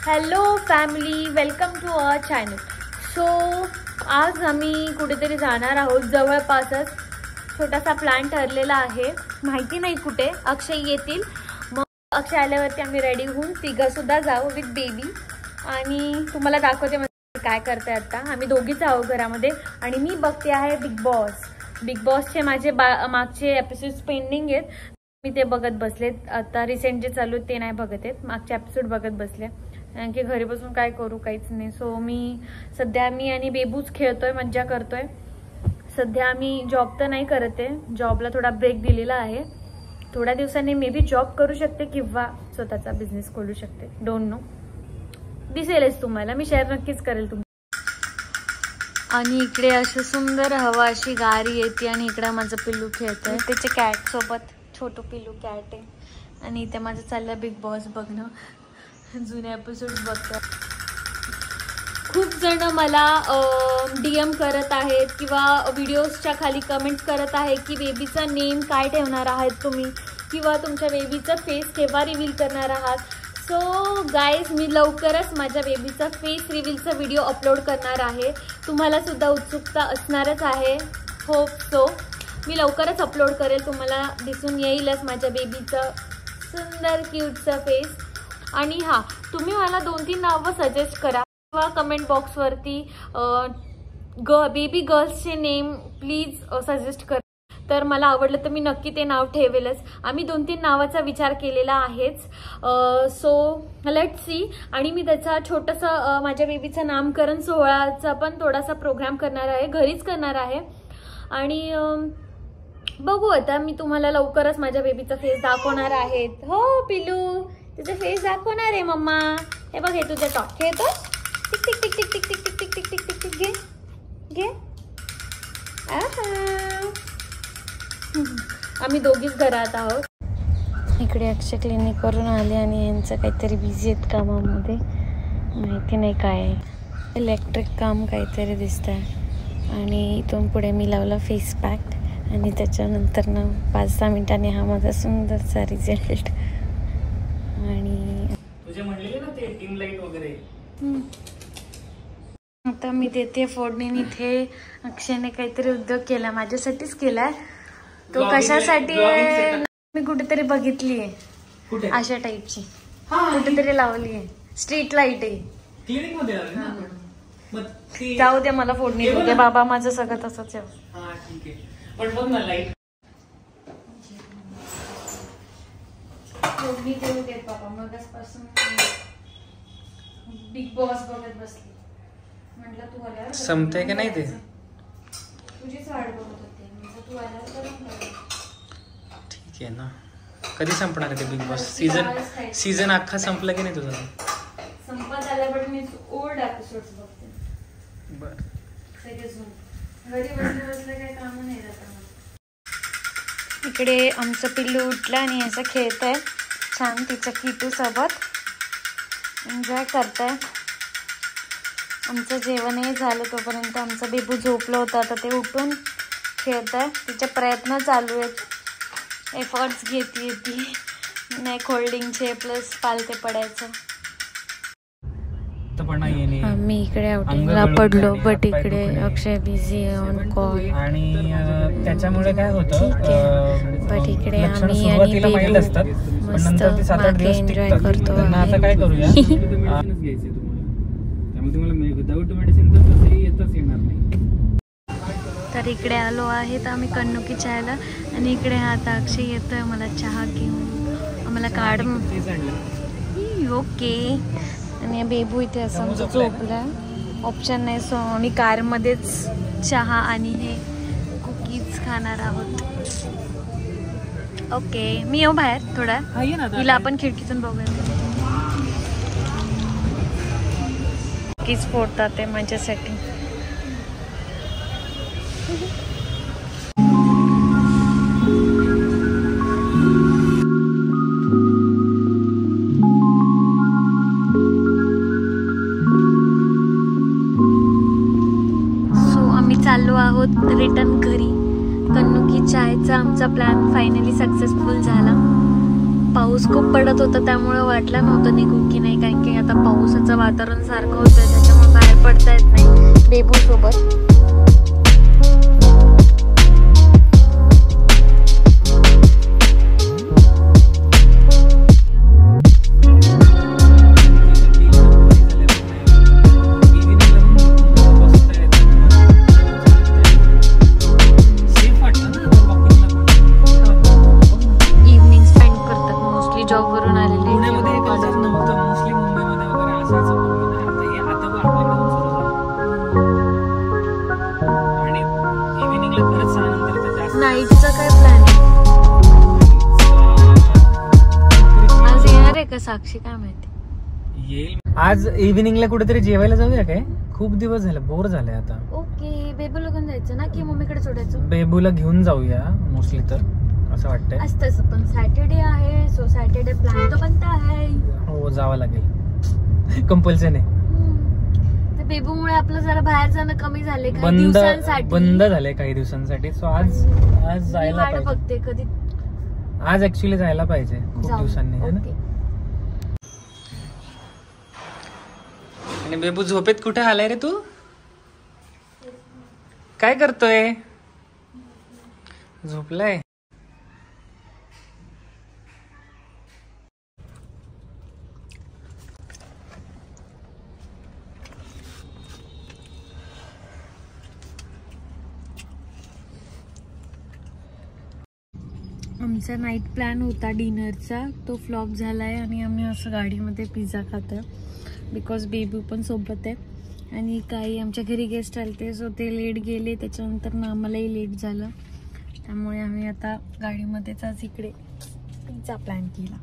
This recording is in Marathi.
Hello family, welcome to our channel. So आज आम्ही कुठेतरी जाणार आहोत. जवळपासच छोटासा प्लॅन ठरलेला आहे, माहिती नाही कुठे. अक्षय येतील, मग अक्षय आल्यावरती आम्ही रेडी होऊन तिघंसुद्धा जाऊ विथ बेबी. आणि तुम्हाला दाखवते म्हणजे काय करते. आता आम्ही दोघीच आहोत घरामध्ये आणि मी बघते आहे बिग बॉस. बिग बॉसचे माझे मागचे एपिसोड्स पेंडिंग आहेत, मी ते बघत बसलेत. आता रिसेंट जे चालू ते नाही बघत आहेत, मागचे एपिसोड बघत बसले. कारण की घरी बसून काय करू, काहीच नाही. सो सध्या मी आणि बेबूच खेळतोय, मज्जा करतोय. सध्या आम्ही जॉब तर नाही करत आहे, जॉबला थोडा ब्रेक दिलेला आहे. थोड्या दिवसांनी मे बी जॉब करू शकते किंवा स्वतःचा बिझनेस खोलू शकते, डोंट नो. दिसेलच तुम्हाला, मी शेअर नक्कीच करेल तुम्हाला. आणि इकडे अशी सुंदर हवा, अशी गारी येते आणि इकडे माझं पिल्लू खेळतोय त्याच्या कॅट सोबत. छोटू पिल्लू कॅट आहे. आणि इथे माझं चाललं बिग बॉस बघणं, जुने एपिसोड्स बघतो. खूप जण मला DM करत आहेत किंवा व्हिडिओजच्या खाली कमेंट करत आहे की बेबीचा नेम काय ठेवणार आहात तुम्ही, किंवा तुमच्या बेबीचा फेस केव्हा रिव्हील करणार आहात. सो गाईज, मी लवकरच माझ्या बेबीचा फेस रिव्हीलचा व्हिडिओ अपलोड करणार आहे. तुम्हाला सुद्धा उत्सुकता असणारच आहे. होप सो मी लवकरच अपलोड करेल, तुम्हाला दिसून येईलच माझ्या बेबीचं सुंदर क्यूटचा फेस. आणि हां, तुम्ही मला 2-3 नावं सजेस्ट करा किंवा कमेंट बॉक्सवरती बेबी गर्ल्सचे नेम प्लीज सजेस्ट करा. तर मला आवडलं तर मी नक्की ते नाव ठेवेलच. आम्ही 2-3 नावाचा विचार केलेला आहेच. So let's see. आणि मी त्याचा छोटंसं माझ्या बेबीचं नामकरण सोहळ्याचा पण थोडासा प्रोग्राम करणार आहे, घरीच करणार आहे. आणि बघू, आता मी तुम्हाला लवकरच माझ्या बेबीचा फेस दाखवणार आहे. हो पिलू, तुझा फेस दाखवणार आहे मम्मा. हे बघ, हे तुझं टॉप खेळतो. Tick tick tick tick tick tick tick tick tick tick tick घे घे. आम्ही दोघीच घरात आहोत. इकडे अक्षय क्लिनिक वरून आले आणि यांचं काहीतरी बिझी आहेत कामामध्ये, माहिती नाही काय आहे. इलेक्ट्रिक काम काहीतरी दिसत आहे. आणि इथून पुढे मी लावला फेस पॅक आणि त्याच्यानंतर 5-6 मिनिटांनी हा माझा सुंदरचा रिझल्ट. आणि तुझे म्हणलेले ना ते टीम लाईट वगैरे, आता मी देते फोडणी. इथे अक्षयने काहीतरी उद्योग केला, माझ्यासाठीच केलाय तो. कशासाठी मी कुठेतरी बघितली आहे अशा टाईपची, कुठेतरी लावली आहे. स्ट्रीट लाईट आहे क्लिनिक मध्ये. जाऊ दे, मला फोडणी देऊ दे बाबा, माझं सगळं तसंच आहे. ठीक आहे, पण बघ ना लाईट फोडणी देऊ देत बाबा. मगाचपासून बिग बॉस बघत बसली, म्हटलं तू आल्यावर संपतंय का नाही ते. तुझीच वाट बघत होते, म्हणजे तू आल्यावर ठीक आहे ना. कधी संपणार आहे ते बिग बॉस सीझन अख्खा संपला की नाही तुझा? संपत आला, पण मी ओल्ड एपिसोड्स बघते. बर, घरी बसल्या काही काम नाही जात. इकडे आमचं पिल्लू उठलं आणि असं खेळत आहे छान तिच्या किटू सोबत, एन्जॉय करताय. आमचं जेवणही झालं तोपर्यंत आमचं बेबू झोपलं होतं. आता ते उठून खेळत आहे, तिचे प्रयत्न चालू आहेत, एफर्ट्स घेते ती नेक होल्डिंगचे प्लस पालथे पडायचं. मी इकडे आउटिंगला पडलो, बट इकडे अक्षय बिझी ऑन कॉल. आणि त्याच्यामुळे काय होतं, बट इकडे आम्ही आणि बेबू मस्त मागे एन्जॉय करतो. आता काय करूया, तर इकडे आलो आहेत आम्ही कन्नुकी चहाला. आणि इकडे आता अक्षय येतोय मला चहा घेऊन, आम्हाला काढ. ओके. आणि बेबू इथे असं झोपलाय, ऑप्शन नाही. सो आम्ही कारमध्येच चहा आणि हे कुकीज खाणार आहोत. ओके, मी येऊ बाहेर थोडा, हिला आपण खिडकीतून बघूया. कुकीज फोडतात ते माझ्यासाठी. चाललो आहोत रिटर्न घरी. कन्नुकी चायचा आमचा प्लॅन फायनली सक्सेसफुल झाला. पाऊस खूप पडत होता त्यामुळे वाटलं नव्हतं निघू की नाही, कारण की आता आता पावसाचं वातावरण सारखं होतं त्याच्यामुळे बाहेर पडता येत नाही बेबू सोबत. नाईटचा काय प्लॅन आज येणार आहे का साक्षी काय माहिती. येईल आज इव्हिनिंगला कुठेतरी जेवायला जाऊया काय. खूप दिवस झाले बोर झाले आता. ओके बेबूला घेऊन जायचं ना की मम्मीकडे सोडायचं. बेबूला घेऊन जाऊया मोस्टली तर असं वाटतंय. असतंच पण सॅटर्डे आहे सो सॅटर्डे प्लॅन तो बनता आहे. हो जावं लागेल कंपल्सरी. बेबूमुळे आपलं जरा बाहेर जाणं कमी झाले काही दिवसांसाठी. बंद झाले काही दिवसांसाठी. सो आज जायला पाहिजे. बघते कधी आज ऍक्च्युली जायला पाहिजे खूप दिवसांनी है ना. आणि बेबू झोपेत कुठे आलाय रे तू. काय करतोय. झोपलाय. आमचा नाईट प्लॅन होता डिनरचा तो फ्लॉप झालाय आणि आम्ही असं गाडीमध्ये पिझ्झा खातोय बिकॉज बेबी पण सोबत आहे आणि काही आमच्या घरी गेस्ट आलते सो ते लेट गेले त्याच्यानंतर ना आम्हालाही लेट झालं त्यामुळे आम्ही आता गाडीमध्येच आज इकडे पिझ्झा प्लॅन केला.